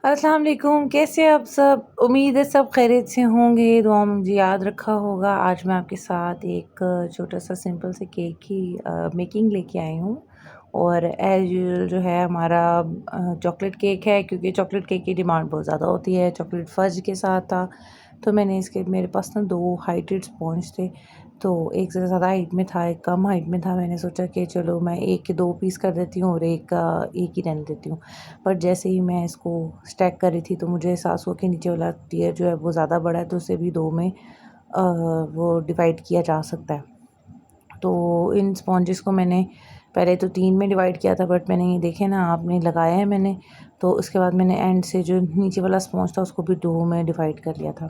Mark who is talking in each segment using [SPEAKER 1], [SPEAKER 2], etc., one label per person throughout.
[SPEAKER 1] अस्सलाम वालेकुम, कैसे आप सब? उम्मीद है सब खैरियत से होंगे। दुआ में मुझे याद रखा होगा। आज मैं आपके साथ एक छोटा-सा सिंपल से केक की मेकिंग लेके आई हूँ। और एज़ यूजुअल जो है हमारा चॉकलेट केक है, क्योंकि चॉकलेट केक की डिमांड बहुत ज़्यादा होती है। चॉकलेट फज के साथ था, तो मैंने इसके मेरे पास ना 2 हाइटेड स्पॉन्ज थे, तो एक से ज़्यादा हाइट में था, एक कम हाइट में था। मैंने सोचा कि चलो मैं एक के 2 पीस कर देती हूँ और एक का एक ही रहने देती हूँ। बट जैसे ही मैं इसको स्टैक कर रही थी, तो मुझे एहसास हुआ कि नीचे वाला टियर जो है वो ज़्यादा बड़ा है, तो उसे भी 2 में वो डिवाइड किया जा सकता है। तो इन स्पॉन्जेस को मैंने पहले तो 3 में डिवाइड किया था, बट मैंने ये देखे ना आपने लगाया है मैंने, तो उसके बाद मैंने एंड से जो नीचे वाला स्पॉन्ज था उसको भी 2 में डिवाइड कर लिया था।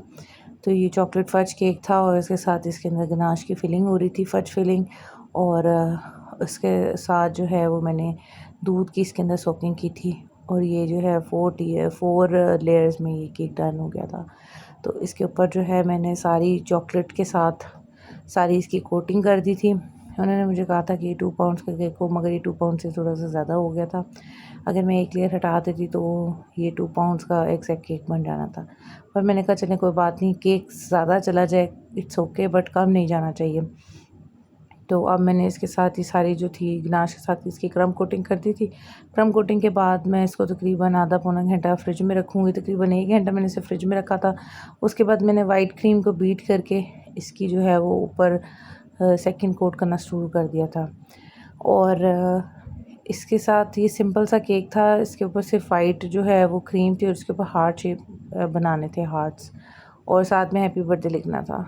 [SPEAKER 1] तो ये चॉकलेट फज केक था और इसके साथ इसके अंदर गनाश की फिलिंग हो रही थी, फज फिलिंग। और उसके साथ जो है वो मैंने दूध की इसके अंदर सोकिंग की थी। और ये जो है 4 लेयर्स में ये केक डन हो गया था। तो इसके ऊपर जो है मैंने सारी चॉकलेट के साथ सारी इसकी कोटिंग कर दी थी। उन्होंने मुझे कहा था कि 2 पाउंड्स का केक हो, मगर ये 2 पाउंड से थोड़ा-सा ज़्यादा हो गया था। अगर मैं 1 लेयर हटा देती तो ये 2 पाउंड्स का एग्ज़ैक्ट केक बन जाना था। पर मैंने कहा चलें कोई बात नहीं, केक ज़्यादा चला जाए इट्स ओके, बट कम नहीं जाना चाहिए। तो अब मैंने इसके साथ ही सारी जो थी गनाश के साथ इसकी क्रम कोटिंग कर दी थी। क्रम कोटिंग के बाद मैं इसको तकरीबन आधा पौना घंटा फ्रिज में रखूँगी। तकरीबन 1 घंटा मैंने इसे फ्रिज में रखा था। उसके बाद मैंने वाइट क्रीम को बीट करके इसकी जो है वो ऊपर सेकंड कोट करना शुरू कर दिया था। और इसके साथ ये सिंपल सा केक था। इसके ऊपर सिर्फ वाइट जो है वो क्रीम थी और उसके ऊपर हार्ट शेप बनाने थे, हार्ट्स, और साथ में हैप्पी बर्थडे लिखना था।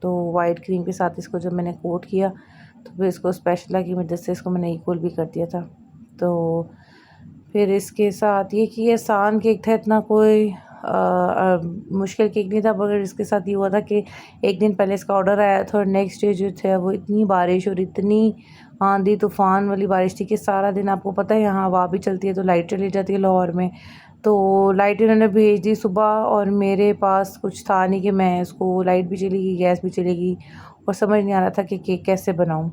[SPEAKER 1] तो वाइट क्रीम के साथ इसको जब मैंने कोट किया, तो फिर इसको स्पैचुला की मदद से इसको मैंने इक्वल भी कर दिया था। तो फिर इसके साथ ये कि आसान केक था, इतना कोई मुश्किल केक नहीं था। मगर इसके साथ ये हुआ था कि एक दिन पहले इसका ऑर्डर आया था और नेक्स्ट डे जो था वो इतनी बारिश और इतनी आंधी तूफ़ान वाली बारिश थी कि सारा दिन, आपको पता है यहाँ हवा भी चलती है तो लाइट चली जाती है लाहौर में। तो लाइट इन्होंने भेज दी सुबह और मेरे पास कुछ था नहीं कि मैं इसको, लाइट भी चली गई, गैस भी चली गई, और समझ नहीं आ रहा था कि केक कैसे बनाऊँ।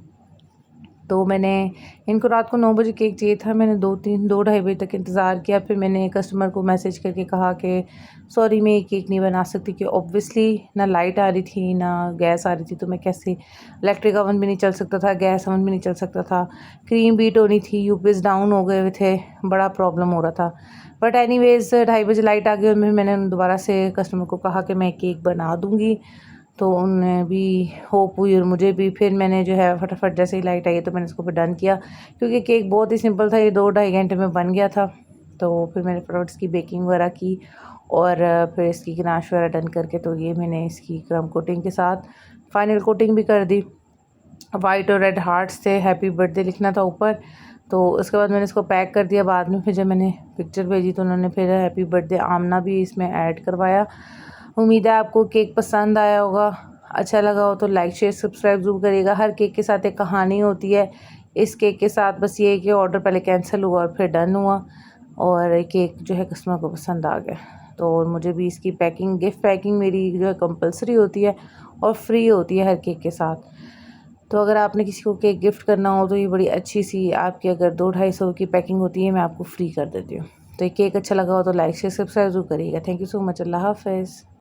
[SPEAKER 1] तो मैंने इनको रात को 9 बजे केक चाहिए था। मैंने 2 ढाई बजे तक इंतज़ार किया। फिर मैंने कस्टमर को मैसेज करके कहा कि सॉरी मैं ये केक नहीं बना सकती, कि ऑब्वियसली ना लाइट आ रही थी ना गैस आ रही थी, तो मैं कैसे, इलेक्ट्रिक ओवन भी नहीं चल सकता था, गैस ओवन भी नहीं चल सकता था, क्रीम बीट होनी थी, यूपीएस डाउन हो गए हुए थे, बड़ा प्रॉब्लम हो रहा था। बट एनीवेज़ 2:30 बजे लाइट आ गई और मैंने दोबारा से कस्टमर को कहा कि मैं केक बना दूँगी। तो उन्हें भी होप हुई और मुझे भी। फिर मैंने जो है फटाफट जैसे ही लाइट आई तो मैंने इसको फिर डन किया, क्योंकि केक बहुत ही सिंपल था, ये 2 ढाई घंटे में बन गया था। तो फिर मैंने फटाफट इसकी बेकिंग वगैरह की और फिर इसकी गनाश वगैरह डन करके, तो ये मैंने इसकी क्रम कोटिंग के साथ फाइनल कोटिंग भी कर दी। वाइट और रेड हार्ट्स थे, हैप्पी बर्थडे लिखना था ऊपर। तो उसके बाद मैंने इसको पैक कर दिया। बाद में फिर जब मैंने पिक्चर भेजी तो उन्होंने फिर हैप्पी बर्थडे आमना भी इसमें ऐड करवाया। उम्मीद है आपको केक पसंद आया होगा। अच्छा लगा हो तो लाइक शेयर सब्सक्राइब ज़रूर करिएगा। हर केक के साथ एक कहानी होती है। इस केक के साथ बस ये है कि ऑर्डर पहले कैंसिल हुआ और फिर डन हुआ, और केक जो है कस्टमर को पसंद आ गया। तो मुझे भी इसकी पैकिंग, गिफ्ट पैकिंग मेरी जो है कंपलसरी होती है और फ्री होती है हर केक के साथ। तो अगर आपने किसी को केक गिफ्ट करना हो तो ये बड़ी अच्छी सी आपकी अगर 200-250 की पैकिंग होती है, मैं आपको फ्री कर देती हूँ। तो ये केक अच्छा लगा हो तो लाइक शेयर सब्सक्राइब ज़रूर करिएगा। Thank you so much. अल्लाह हाफ़िज़।